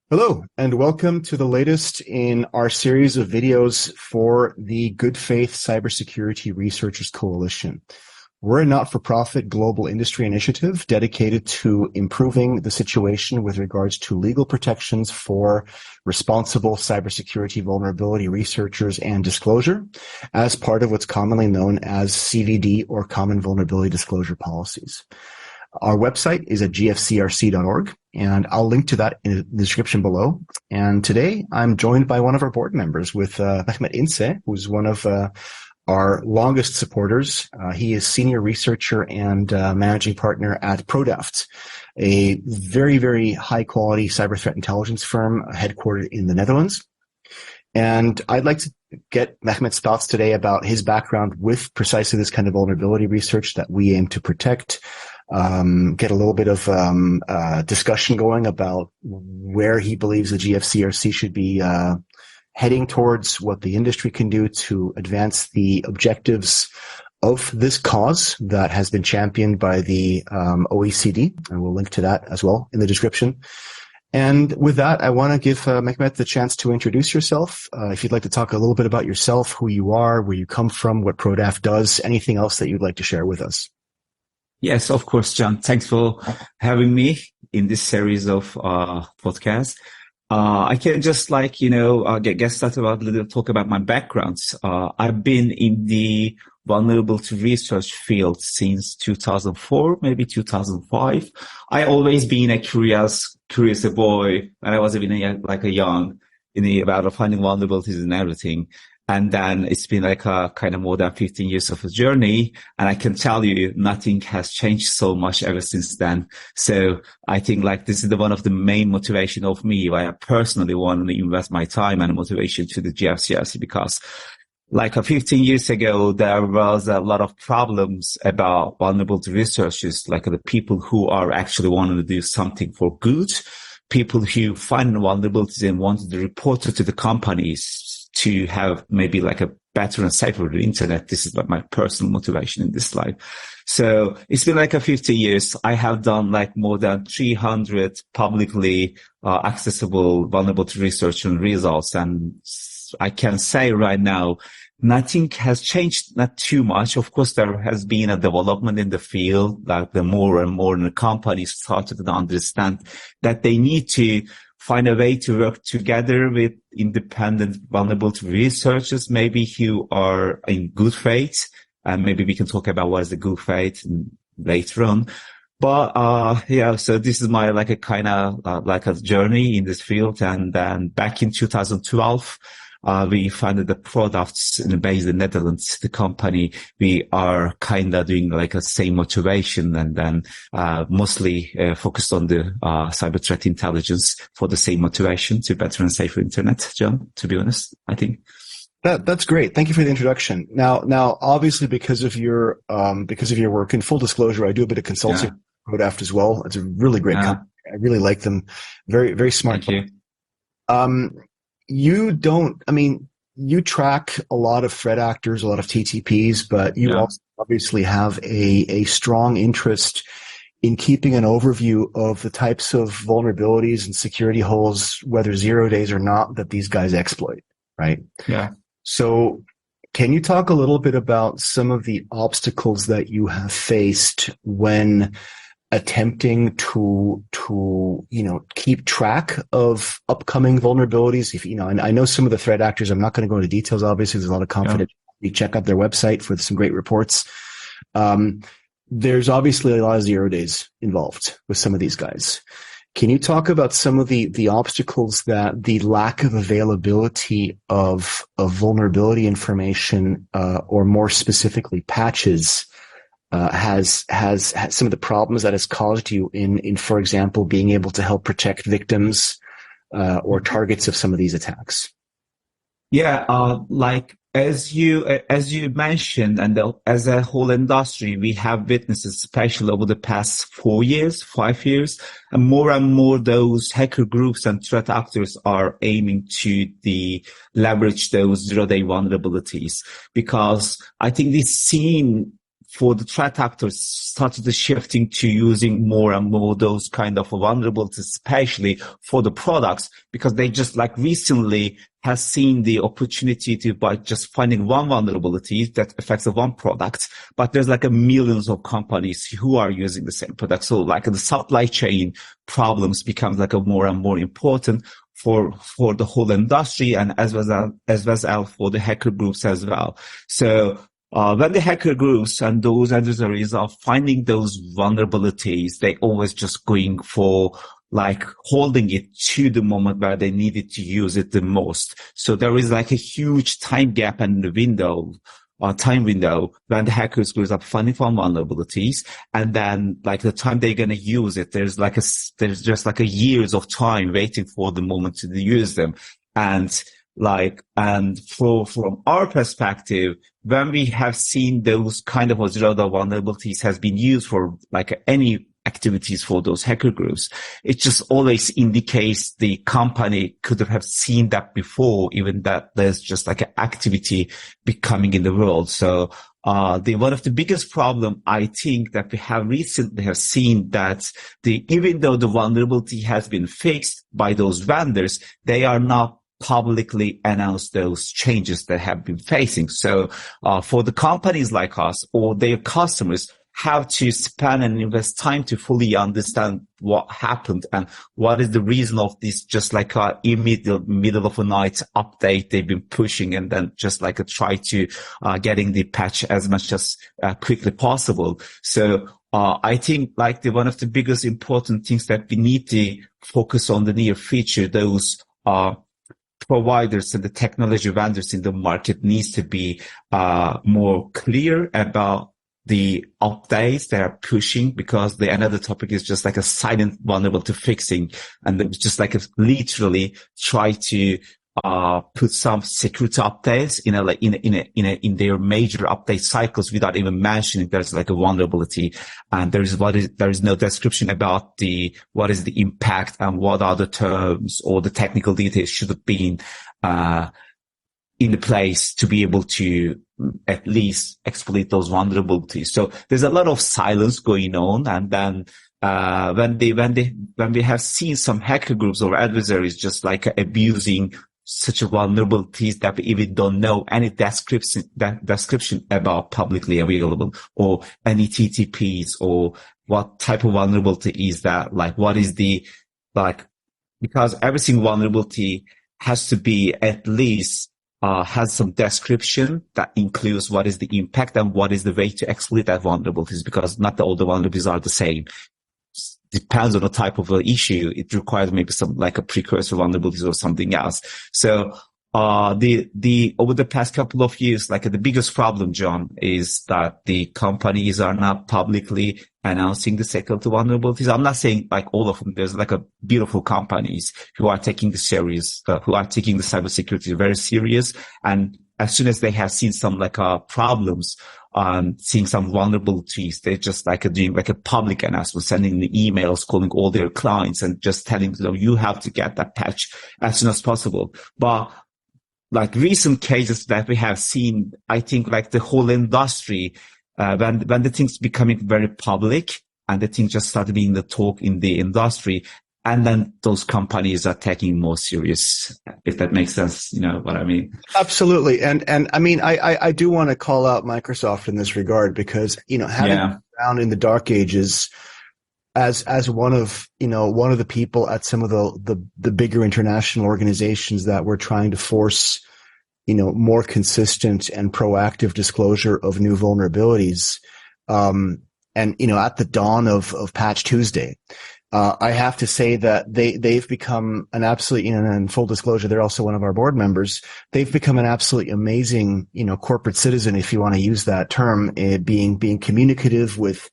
Hello, and welcome to the latest in our series of videos for the Good Faith Cybersecurity Researchers Coalition. We're a not-for-profit global industry initiative dedicated to improving the situation with regards to legal protections for responsible cybersecurity vulnerability researchers and disclosure as part of what's commonly known as CVD or Common Vulnerability Disclosure Policies. Our website is at gfcrc.org, and I'll link to that in the description below. And today I'm joined by one of our board members with Mehmet Ince, who's one of our longest supporters. He is senior researcher and managing partner at PRODAFT, a very, very high-quality cyber threat intelligence firm headquartered in the Netherlands. And I'd like to get Mehmet's thoughts today about his background with precisely this kind of vulnerability research that we aim to protect. Get a little bit of discussion going about where he believes the GFCRC should be heading towards, what the industry can do to advance the objectives of this cause that has been championed by the OECD, and we'll link to that as well in the description. And with that, I want to give Mehmet the chance to introduce yourself. If you'd like to talk a little bit about yourself, who you are, where you come from, what PRODAFT does, anything else that you'd like to share with us. Yes, of course, John. Thanks for having me in this series of podcasts. I can just get started about a little talk about my background. I've been in the vulnerability research field since 2004, maybe 2005. I always been a curious boy when I was even young, about finding vulnerabilities and everything. And then it's been like a kind of more than 15 years of a journey. And I can tell you nothing has changed so much ever since then. So I think this is one of the main motivation of me, why I personally want to invest my time and motivation to the GFCRC, because 15 years ago, there was a lot of problems about vulnerability researchers, the people who are actually wanting to do something for good, people who find vulnerabilities and wanted to report it to the companies to have maybe a better and safer internet. This is my personal motivation in this life. So it's been 50 years. I have done more than 300 publicly accessible vulnerability research and results. And I can say right now, nothing has changed, not too much. Of course, there has been a development in the field, the more and more the companies started to understand that they need to find a way to work together with independent vulnerability researchers, maybe who are in good faith. And maybe we can talk about what is the good faith later on. But, so this is my, a journey in this field. And then back in 2012, we founded the PRODAFT based in the Netherlands, the company. We are kind of doing a same motivation and then mostly focused on the cyber threat intelligence for the same motivation to better and safer internet, John, to be honest, I think. That's great. Thank you for the introduction. Now, obviously, because of your work, in full disclosure, I do a bit of consulting for PRODAFT as well. It's a really great company. I really like them. Very, very smart. Thank you. You track a lot of threat actors, a lot of TTPs, but you also obviously have a strong interest in keeping an overview of the types of vulnerabilities and security holes, whether 0 days or not, that these guys exploit, right? Yeah. So can you talk a little bit about some of the obstacles that you have faced when attempting to keep track of upcoming vulnerabilities? And I know some of the threat actors, I'm not going to go into details, obviously, there's a lot of confidence. You check out their website for some great reports. There's obviously a lot of 0 days involved with some of these guys. Can you talk about some of the obstacles that the lack of availability of vulnerability information, or more specifically patches, has some of the problems that has caused you in, for example, being able to help protect victims or targets of some of these attacks? Yeah, as you mentioned, and as a whole industry, we have witnessed, especially over the past 4 years, 5 years, and more those hacker groups and threat actors are aiming to leverage those zero-day vulnerabilities, because I think this scene for the threat actors started shifting to using more and more those kind of vulnerabilities, especially for the products, because they just like recently has seen the opportunity to by just finding one vulnerability that affects the one product, but there's like a millions of companies who are using the same product. So like the supply chain problems becomes like a more and more important for the whole industry, and as well as for the hacker groups as well. So when the hacker groups and those adversaries are finding those vulnerabilities, they always just going for like holding it to the moment where they needed to use it the most. So there is like a huge time gap and the time window when the hackers groups are finding vulnerabilities, and then like the time they're going to use it, there's just like a years of time waiting for the moment to use them. And from our perspective, when we have seen those kind of zero-day vulnerabilities has been used for like any activities for those hacker groups, it just always indicates the company could have seen that before, even that there's just like an activity becoming in the world. So one of the biggest problem I think that we have recently have seen that even though the vulnerability has been fixed by those vendors, they are not publicly announce those changes that have been facing. So for the companies like us or their customers have to spend and invest time to fully understand what happened and what is the reason of this, just like in middle of a night update they've been pushing, and then just like try to getting the patch as much as quickly possible. So I think like one of the biggest important things that we need to focus on the near future, those providers and the technology vendors in the market needs to be more clear about the updates they are pushing, because the another topic is just like a silent vulnerability fixing, and it's just like literally try to put some security updates in their major update cycles without even mentioning there's like a vulnerability, and there is no description about what is the impact and what are the terms or the technical details should have been in the place to be able to at least exploit those vulnerabilities. So there's a lot of silence going on. And then, when we have seen some hacker groups or adversaries just like abusing such vulnerabilities that we even don't know any description about publicly available or any TTPs or what type of vulnerability is that, like what is because every single vulnerability has to be at least has some description that includes what is the impact and what is the way to exploit that vulnerabilities, because not all the vulnerabilities are the same. Depends on the type of issue. It requires maybe some like a precursor vulnerabilities or something else. So over the past couple of years, like the biggest problem, John, is that the companies are not publicly announcing the security vulnerabilities. I'm not saying like all of them. There's like a beautiful companies who are taking the cybersecurity very serious. And as soon as they have seen some like problems, seeing some vulnerabilities, they just like doing like a public announcement, sending the emails, calling all their clients and just telling them, you have to get that patch as soon as possible. But like recent cases that we have seen, I think like the whole industry, when the things becoming very public and the things just started being the talk in the industry, and then those companies are taking more serious, if that makes sense. You know what I mean? Absolutely. And I mean, I do want to call out Microsoft in this regard, because, having been around in the dark ages as one of the people at some of the bigger international organizations that were trying to force, more consistent and proactive disclosure of new vulnerabilities. And, at the dawn of Patch Tuesday, I have to say that they've become an absolutely, and full disclosure, they're also one of our board members. They've become an absolutely amazing, corporate citizen, if you want to use that term, being communicative with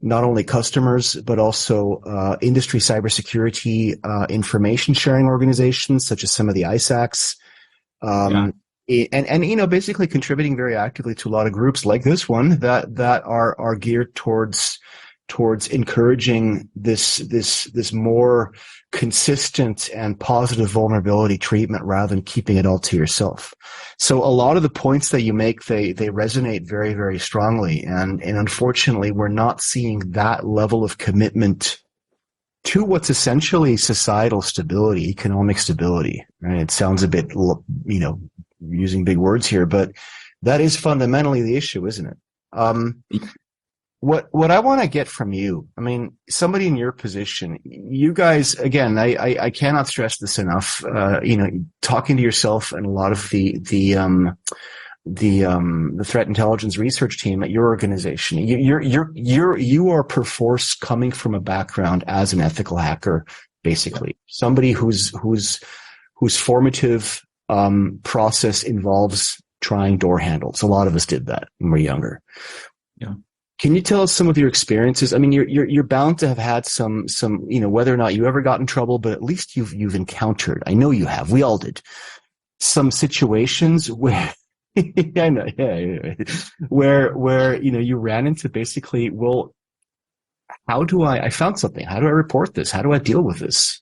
not only customers, but also, industry cybersecurity, information sharing organizations, such as some of the ISACs. And basically contributing very actively to a lot of groups like this one that are geared towards, towards encouraging this more consistent and positive vulnerability treatment rather than keeping it all to yourself. So a lot of the points that you make, they resonate very, very strongly. And unfortunately, we're not seeing that level of commitment to what's essentially societal stability, economic stability, right? It sounds a bit, using big words here, but that is fundamentally the issue, isn't it? What I want to get from you, I mean, somebody in your position, you guys, again, I cannot stress this enough, talking to yourself and a lot of the threat intelligence research team at your organization, you are perforce coming from a background as an ethical hacker, basically. Somebody whose formative process involves trying door handles. A lot of us did that when we were younger. Yeah. Can you tell us some of your experiences? I mean, you're bound to have had some, whether or not you ever got in trouble, but at least you've encountered, I know you have, we all did, some situations where, I know, yeah, where, you ran into basically, well, I found something. How do I report this? How do I deal with this?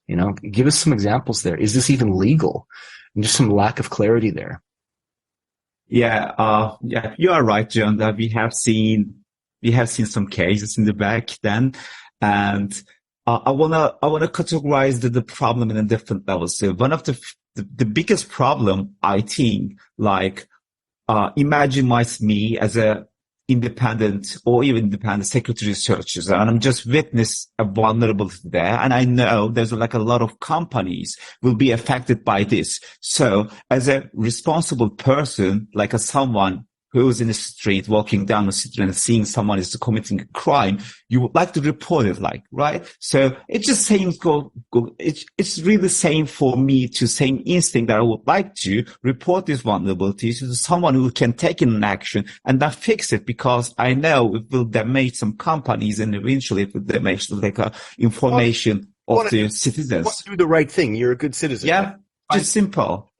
Give us some examples there. Is this even legal? And just some lack of clarity there. Yeah, you are right, John, that we have seen some cases in the back then, and I wanna categorize the problem in a different level. So one of the biggest problem, I think, imagine me as a independent or even independent security researchers, and I'm just witness a vulnerability there, and I know there's a lot of companies will be affected by this. So as a responsible person, someone who's in the street, walking down the street and seeing someone is committing a crime, you would like to report it, right? So it's just same it's really same for me to same instinct that I would like to report these vulnerabilities to someone who can take an action and then fix it, because I know it will damage some companies and eventually it will damage information of the citizens. You want to do the right thing. You're a good citizen. Yeah. Just simple.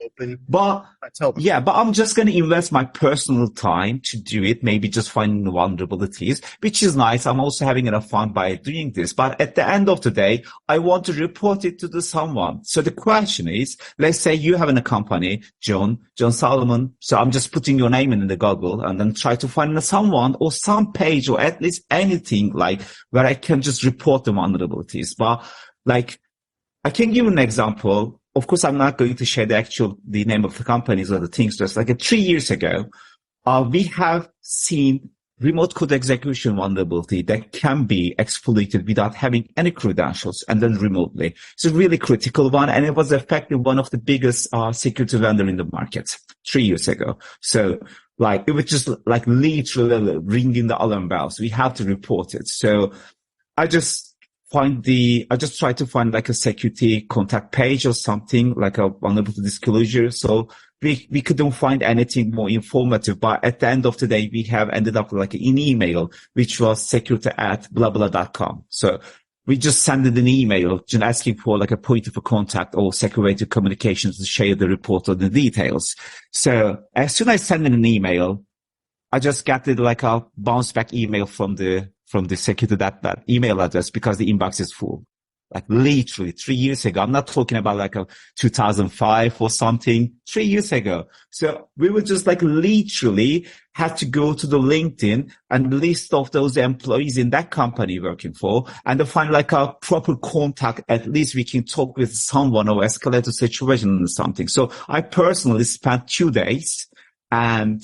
But I'm just going to invest my personal time to do it, maybe just finding the vulnerabilities, which is nice. I'm also having enough fun by doing this. But at the end of the day, I want to report it to someone. So the question is, let's say you have in a company, John Solomon. So I'm just putting your name in the Google and then try to find someone or some page or at least anything where I can just report the vulnerabilities. But I can give an example. Of course, I'm not going to share the name of the companies or the things. Just 3 years ago, we have seen remote code execution vulnerability that can be exploited without having any credentials and then remotely. It's a really critical one, and it was affecting one of the biggest security vendor in the market 3 years ago. So it was just literally ringing the alarm bells. We have to report it. So I just try to find a security contact page or something, a vulnerability disclosure. So we couldn't find anything more informative, but at the end of the day, we have ended up an email, which was security@blah.com. So we just sent an email just asking for a point of contact or security communications to share the report or the details. So as soon as I send in an email, I just got a bounce back email from the security that email address because the inbox is full. Literally 3 years ago. I'm not talking about 2005 or something, 3 years ago. So we would just literally had to go to the LinkedIn and list of those employees in that company working for and to find a proper contact. At least we can talk with someone or escalate the situation or something. So I personally spent 2 days, and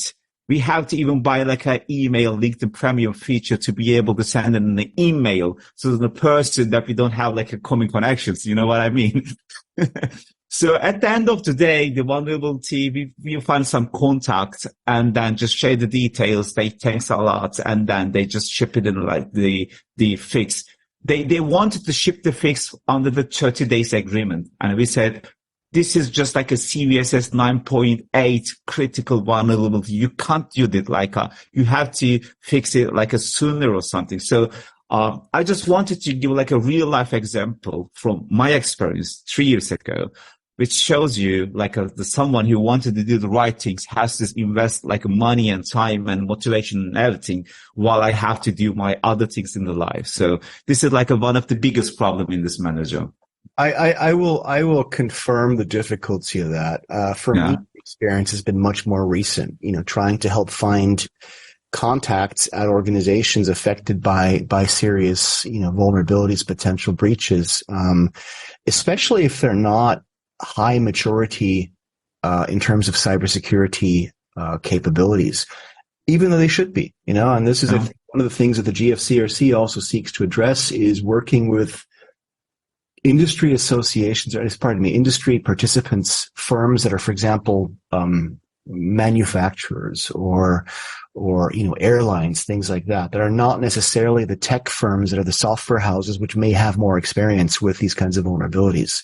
we have to even buy an email LinkedIn premium feature to be able to send an email to the person that we don't have a common connections. You know what I mean? So at the end of the day, the vulnerability, we find some contact and then just share the details. They thanks a lot. And then they just ship it in the fix. They wanted to ship the fix under the 30 days agreement. And we said, this is just a CVSS 9.8 critical vulnerability. You can't do it you have to fix it sooner or something. So, I just wanted to give a real life example from my experience 3 years ago. which shows you like someone who wanted to do the right things has to invest like money and time and motivation and everything, while I have to do my other things in the life. So this is like one of the biggest problem in this manager. I will confirm the difficulty of that. For me, the experience has been much more recent, trying to help find contacts at organizations affected by serious, vulnerabilities, potential breaches, especially if they're not high maturity, in terms of cybersecurity, capabilities, even though they should be, and this is one of the things that the GFCRC also seeks to address is working with industry associations, industry participants, firms that are, for example, manufacturers or airlines, things like that are not necessarily the tech firms that are the software houses, which may have more experience with these kinds of vulnerabilities.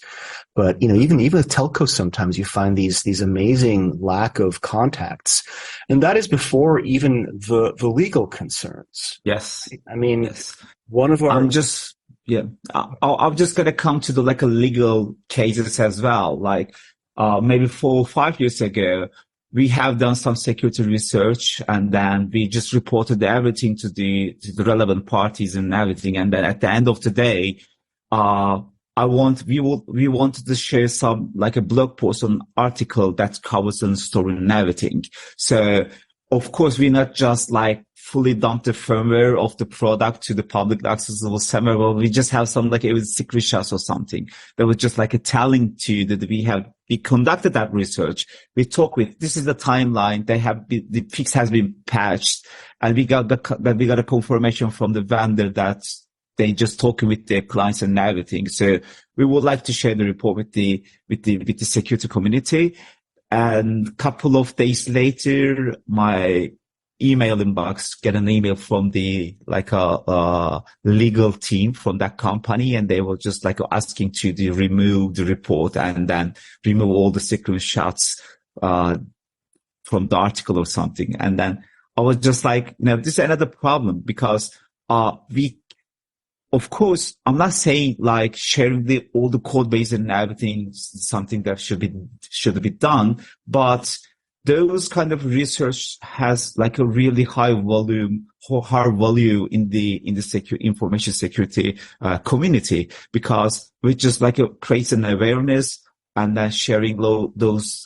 But, even with telcos, sometimes you find these amazing lack of contacts. And that is before even the legal concerns. Yes. I mean, yes. One of our... I'm just going to come to the legal cases as well. Maybe 4 or 5 years ago, we have done some security research, and then we just reported everything to the relevant parties and everything. And then at the end of the day, we wanted to share some a blog post, an article that covers the story and everything. So of course, we're not just fully dump the firmware of the product to the public accessible somewhere. Well, we just have some it was secret shots or something that was just telling to you that we conducted that research. We talked with, this is the timeline. The fix has been patched, and we got a confirmation from the vendor that they just talking with their clients and everything. So we would like to share the report with the security community. And a couple of days later, my email inbox get an email from the legal team from that company, and they were just asking to remove the report and then remove all the secret shots from the article or something. And then I was just this is another problem, because of course, I'm not saying sharing all the code base and everything is something that should be done, but those kind of research has a really high value in the information security community, because we just creates an awareness, and then sharing those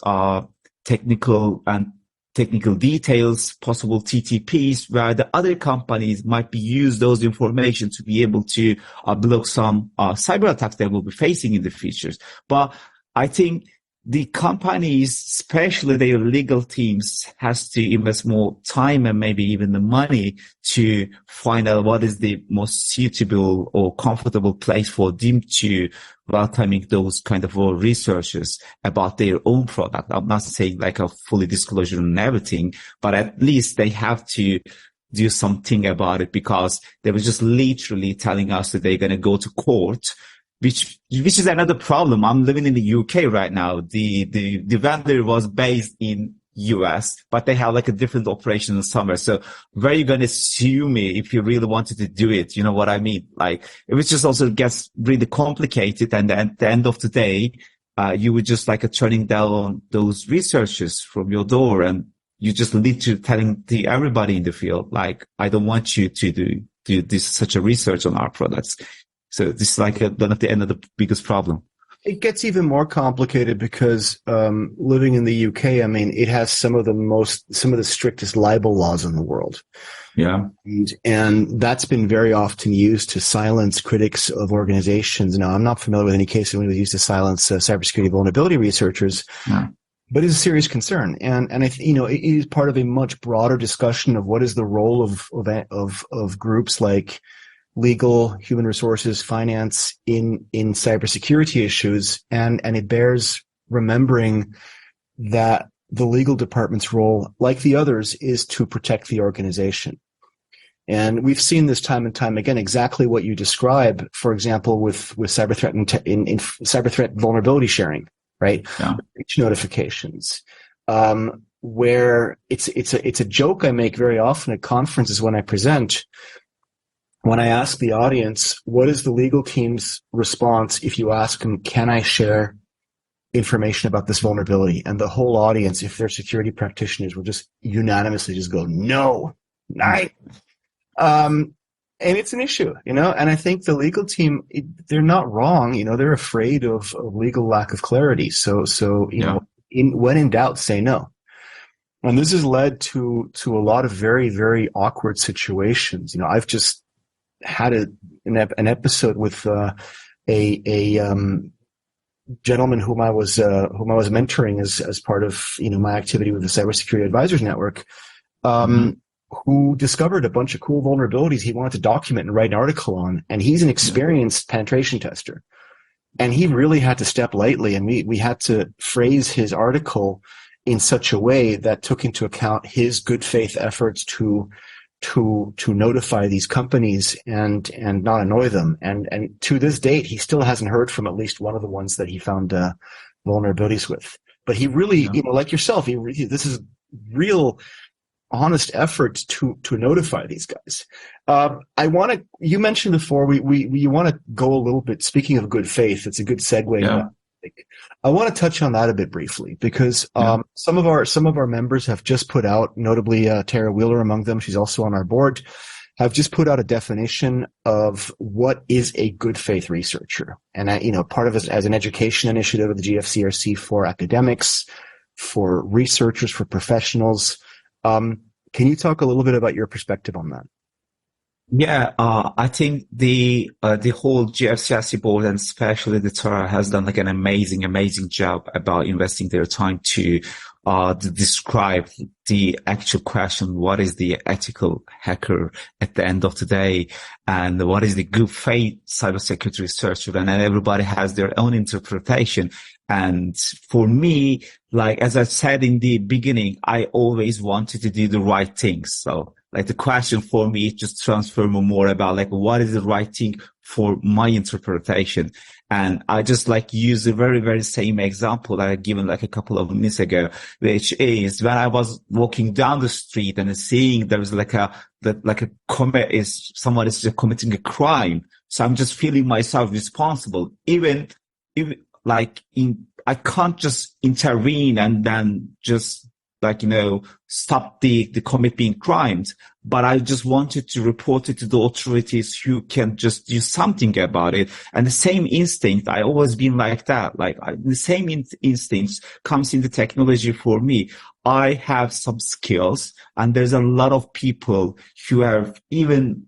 technical details, possible TTPs, where the other companies might be use those information to be able to block some cyber attacks they will be facing in the future. But I think the companies, especially their legal teams, has to invest more time and maybe even the money to find out what is the most suitable or comfortable place for them to welcoming those kind of researchers about their own product. I'm not saying a fully disclosure and everything, but at least they have to do something about it, because they were just literally telling us that they're going to go to court, which is another problem. I'm living in the UK right now. The vendor was based in US, but they have a different operation somewhere. So where are you going to sue me if you really wanted to do it? You know what I mean? It was just also gets really complicated. And at the end of the day, you would just turning down those researchers from your door, and you just lead to telling everybody in the field, I don't want you to do this such a research on our products. So this is one of the end of the biggest problem. It gets even more complicated because living in the UK, it has some of the strictest libel laws in the world. Yeah. And that's been very often used to silence critics of organizations. Now, I'm not familiar with any case when it was used to silence cybersecurity vulnerability researchers. Yeah. But it's a serious concern, and it is part of a much broader discussion of what is the role of groups like legal, human resources, finance in cybersecurity issues, and it bears remembering that the legal department's role, like the others, is to protect the organization. And we've seen this time and time again, exactly what you describe, for example, with cyber threat in cyber threat vulnerability sharing, right? Yeah. Breach notifications, where it's a joke I make very often at conferences when I present. When I ask the audience, what is the legal team's response if you ask them, can I share information about this vulnerability, and the whole audience, if they're security practitioners, will just unanimously just go, no, nine. And it's an issue, and I think the legal team, they're not wrong. They're afraid of legal lack of clarity. So, when in doubt, say no. And this has led to a lot of very, very awkward situations. I've just had an episode with a gentleman whom I was mentoring as part of my activity with the Cybersecurity Advisors Network, who discovered a bunch of cool vulnerabilities he wanted to document and write an article on. And he's an experienced penetration tester, and he really had to step lightly, and we had to phrase his article in such a way that took into account his good faith efforts to notify these companies and not annoy them. And to this date, he still hasn't heard from at least one of the ones that he found vulnerabilities with. But he really, like yourself, this is real honest effort to notify these guys. You mentioned before, we want to go a little bit, speaking of good faith, it's a good segue. Yeah. I want to touch on that a bit briefly, because some of our members have just put out, notably Tara Wheeler among them, she's also on our board, have just put out a definition of what is a good faith researcher. And part of it as an education initiative of the GFCRC for academics, for researchers, for professionals. Can you talk a little bit about your perspective on that? Yeah, I think the whole GFCRC board, and especially the Tara, has done like an amazing job about investing their time to describe the actual question: what is the ethical hacker at the end of the day, and what is the good faith cybersecurity researcher? And everybody has their own interpretation. And for me, like as I said in the beginning, I always wanted to do the right things. So like the question for me is just transfer more about like what is the right thing for my interpretation. And I just like use the very, very same example that I given like a couple of minutes ago, which is when I was walking down the street and seeing there was someone is just committing a crime. So I'm just feeling myself responsible. Even I can't just intervene and then just stop the commit being crimes, but I just wanted to report it to the authorities who can just do something about it. And the same instinct, I always been like that. The same instincts comes in the technology for me. I have some skills, and there's a lot of people who have even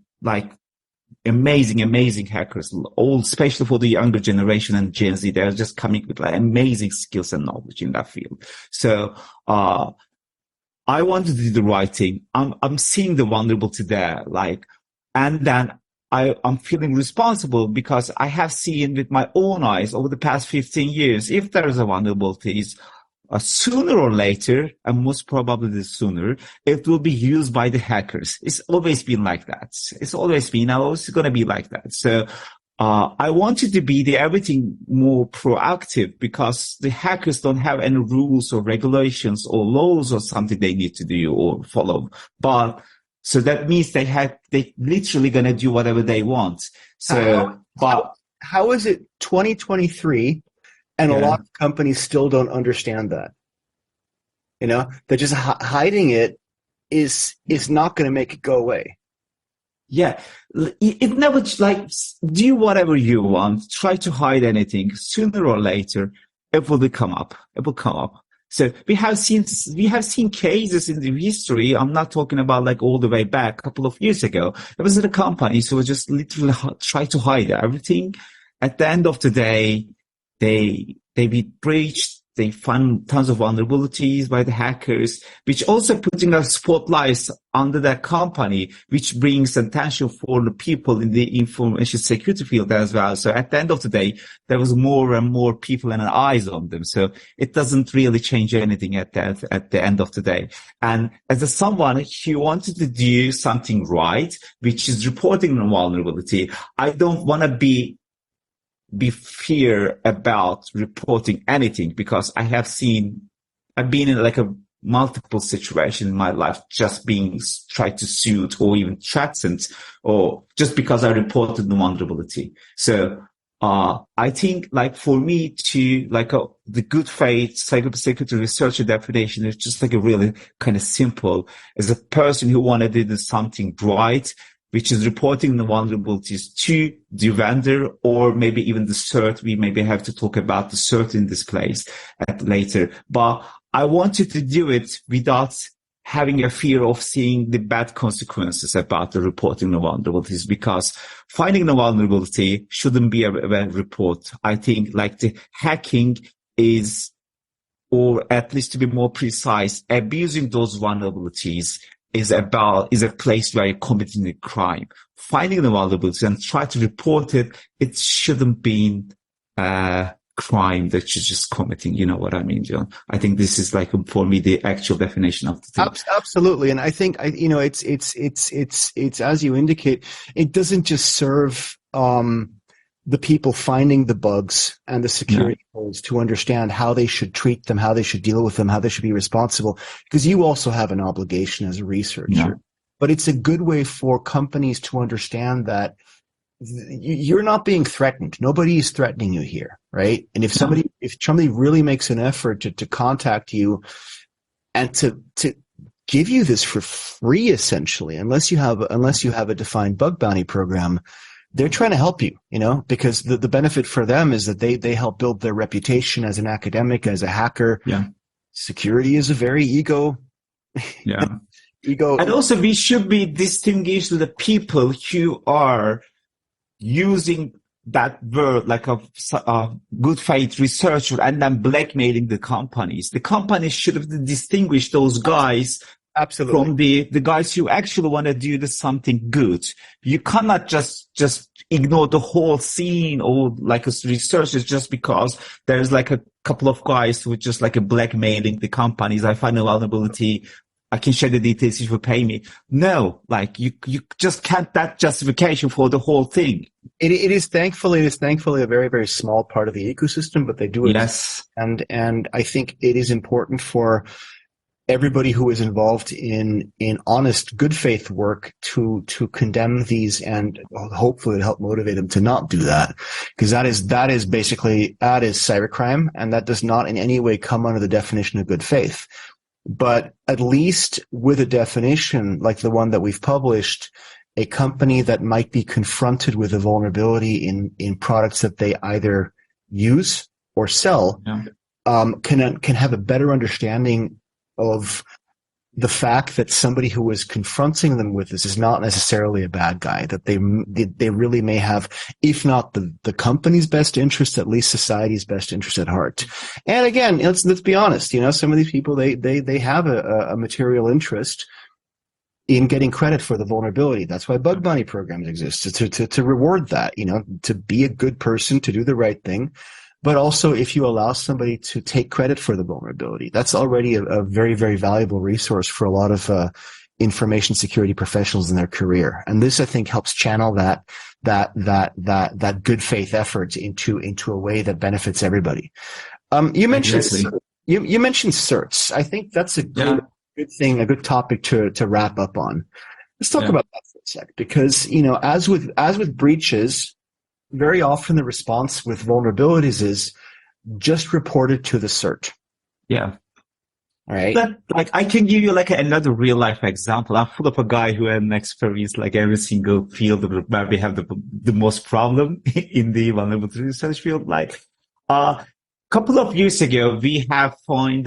amazing hackers, especially for the younger generation and Gen Z. They're just coming with amazing skills and knowledge in that field. So, I want to do the right thing. I'm seeing the vulnerability there, and then I'm feeling responsible because I have seen with my own eyes over the past 15 years, if there is a vulnerability, sooner or later, and most probably sooner, it will be used by the hackers. It's always been like that. It's always been, always going to be like that. So, I wanted to be everything more proactive because the hackers don't have any rules or regulations or laws or something they need to do or follow. But so that means they literally going to do whatever they want. So, how is it 2023 and a lot of companies still don't understand that? They're just hiding it is not going to make it go away. Yeah, it never do whatever you want, try to hide anything. Sooner or later, it will come up. It will come up. So we have seen cases in the history. I'm not talking about all the way back a couple of years ago. There was a company who just literally try to hide everything. At the end of the day, they be breached. They find tons of vulnerabilities by the hackers, which also putting a spotlight under that company, which brings attention for the people in the information security field as well. So at the end of the day, there was more and more people and eyes on them. So it doesn't really change anything at the end of the day. And as someone who wanted to do something right, which is reporting a vulnerability, I don't want to be fear about reporting anything because I've been in a multiple situation in my life, just being tried to sued or even threatened or just because I reported the vulnerability. So, I think like for me to like the good faith cybersecurity researcher definition is just like a really kind of simple as a person who wanted to do something right, which is reporting the vulnerabilities to the vendor or maybe even the CERT. We maybe have to talk about the CERT in this place at later, but I wanted to do it without having a fear of seeing the bad consequences about the reporting the vulnerabilities, because finding the vulnerability shouldn't be a report. I think like the hacking is, or at least to be more precise, abusing those vulnerabilities is a place where you're committing a crime. Finding the vulnerability and try to report it, it shouldn't be crime that you're just committing. You know what I mean, John? I think this is like for me the actual definition of the thing. Absolutely, and I think it's as you indicate, it doesn't just serve the people finding the bugs and the security holes to understand how they should treat them, how they should deal with them, how they should be responsible, because you also have an obligation as a researcher. Yeah. But it's a good way for companies to understand that you're not being threatened. Nobody is threatening you here, right? And if somebody really makes an effort to contact you and to give you this for free, essentially, unless you have a defined bug bounty program, they're trying to help you, because the benefit for them is that they help build their reputation as an academic, as a hacker. Yeah. Security is a very ego. Yeah. And also we should be distinguished with the people who are using that word like a good faith researcher and then blackmailing the companies. The companies should have distinguished those guys absolutely from the guys who actually want to do something good. You cannot just ignore the whole scene or like a researcher just because there's like a couple of guys who are just like a blackmailing the companies. I find a vulnerability, I can share the details if you pay me. No, like you just can't, that justification for the whole thing. It is thankfully a very, very small part of the ecosystem, but they do it. Yes. And I think it is important for everybody who is involved in honest, good faith work to condemn these and hopefully to help motivate them to not do that. Because that is cybercrime, and that does not in any way come under the definition of good faith. But at least with a definition like the one that we've published, a company that might be confronted with a vulnerability in products that they either use or sell, can have a better understanding of the fact that somebody who is confronting them with this is not necessarily a bad guy, that they really may have, if not the company's best interest, at least society's best interest at heart. And again, let's be honest, some of these people, they have a material interest in getting credit for the vulnerability. That's why bug bounty programs exist, to reward that, to be a good person, to do the right thing. But also, if you allow somebody to take credit for the vulnerability, that's already a very, very valuable resource for a lot of information security professionals in their career. And this, I think, helps channel that good faith effort into a way that benefits everybody. You mentioned you mentioned CERTs. I think that's a good thing, a good topic to wrap up on. Let's talk about that for a sec, because as with breaches, very often the response with vulnerabilities is just report it to the CERT. Yeah. All right. But like I can give you like another real life example. I'm full of a guy who had an experience like every single field where we have the most problem in the vulnerability research field. Like couple of years ago, we have found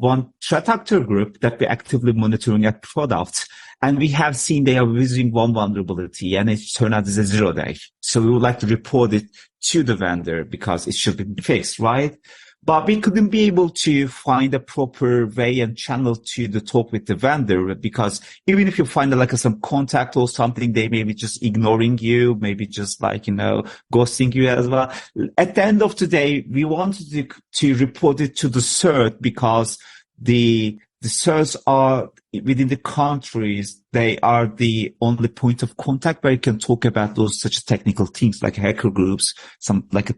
one threat actor group that we're actively monitoring at PRODAFT. And we have seen they are using one vulnerability, and it turned out it's a 0-day. So we would like to report it to the vendor because it should be fixed, right? But we couldn't be able to find a proper way and channel to the talk with the vendor, because even if you find like some contact or something, they may be just ignoring you, maybe just like, ghosting you as well. At the end of the day, we wanted to report it to the CERT because the CERTs are within the countries, they are the only point of contact where you can talk about those such technical things like hacker groups, some like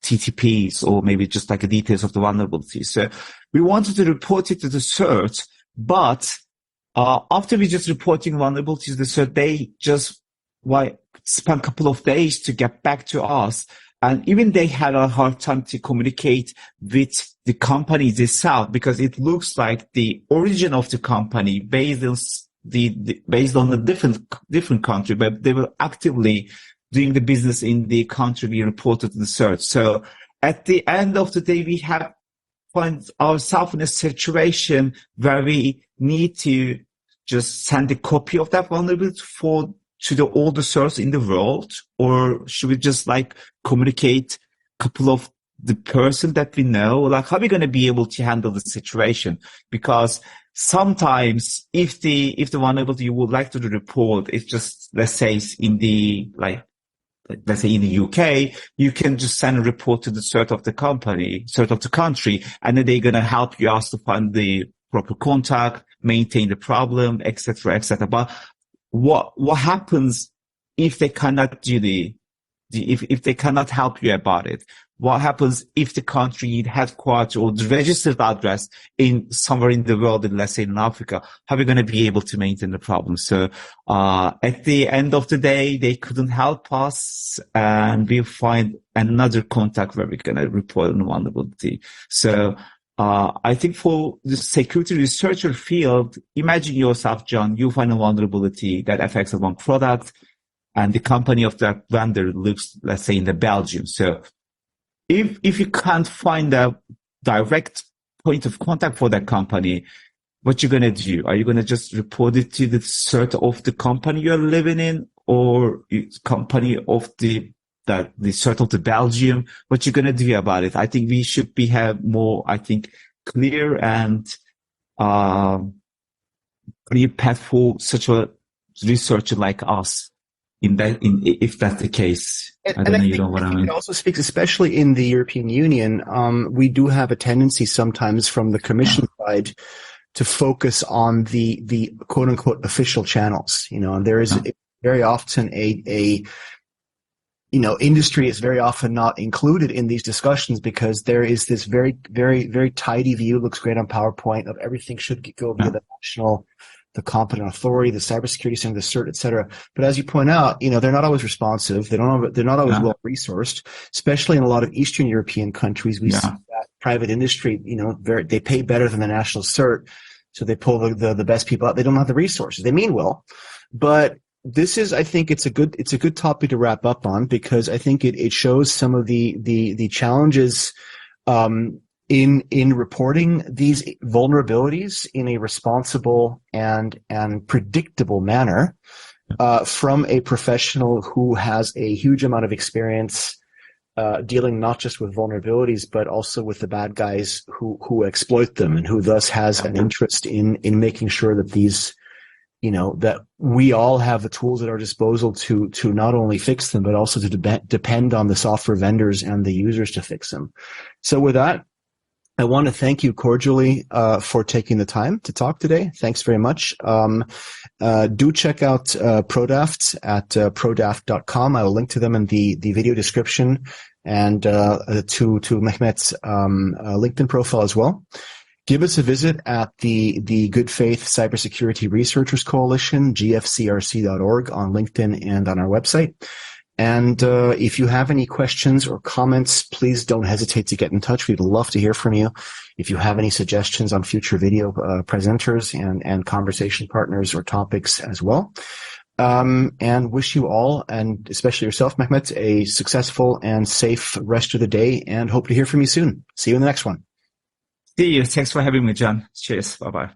TTPs, or maybe just like the details of the vulnerabilities. So we wanted to report it to the CERT, but after we just reporting vulnerabilities to the CERT, they just spend a couple of days to get back to us. And even they had a hard time to communicate with the company itself, because it looks like the origin of the company based on the different country, but they were actively doing the business in the country we reported to the CERTs. So at the end of the day, we have find ourselves in a situation where we need to just send a copy of that vulnerability to all the CERTs in the world, or should we just like communicate a couple of the person that we know? Like, how are we going to be able to handle the situation? Because sometimes if the vulnerability you would like to report is just, let's say in the UK, you can just send a report to the CERT of the country, and then they're going to help you out to find the proper contact, maintain the problem, etc., etc. But what happens if they cannot do if they cannot help you about it? What happens if the country headquarters or the registered address in somewhere in the world, let's say in Africa? How are we going to be able to maintain the problem? So, at the end of the day, they couldn't help us, and we'll find another contact where we're going to report on vulnerability. So, I think for the security researcher field, imagine yourself, John, you find a vulnerability that affects one product, and the company of that vendor lives, let's say, in Belgium. So if you can't find a direct point of contact for that company, what you're going to do? Are you going to just report it to the CERT of the company you're living in, or company of the CERT of the Belgium? What you're going to do about it? I think we should have more, clear and clear path for such a researcher like us. If that's the case. I think it also speaks, especially in the European Union, we do have a tendency sometimes from the Commission side to focus on the quote unquote official channels, and there is very often industry is very often not included in these discussions, because there is this very, very, very tidy view, looks great on PowerPoint, of everything should go via the competent authority, the cybersecurity center, the CERT, et cetera. But as you point out, they're not always responsive. They're not always well resourced, especially in a lot of Eastern European countries. We see that private industry, they pay better than the national CERT. So they pull the best people out. They don't have the resources. They mean well, but this is, I think it's a good topic to wrap up on, because I think it shows some of the challenges, in reporting these vulnerabilities in a responsible and predictable manner, from a professional who has a huge amount of experience, dealing not just with vulnerabilities, but also with the bad guys who exploit them, and who thus has an interest in making sure that these, that we all have the tools at our disposal to not only fix them, but also to depend on the software vendors and the users to fix them. So with that, I want to thank you cordially for taking the time to talk today. Thanks very much. Do check out PRODAFT at PRODAFT.com. I will link to them in the video description, and to Mehmet's LinkedIn profile as well. Give us a visit at the Good Faith Cybersecurity Researchers Coalition, GFCRC.org, on LinkedIn and on our website. And if you have any questions or comments, please don't hesitate to get in touch. We'd love to hear from you. If you have any suggestions on future video presenters and conversation partners or topics as well. And wish you all, and especially yourself, Mehmet, a successful and safe rest of the day, and hope to hear from you soon. See you in the next one. See you. Thanks for having me, John. Cheers. Bye-bye.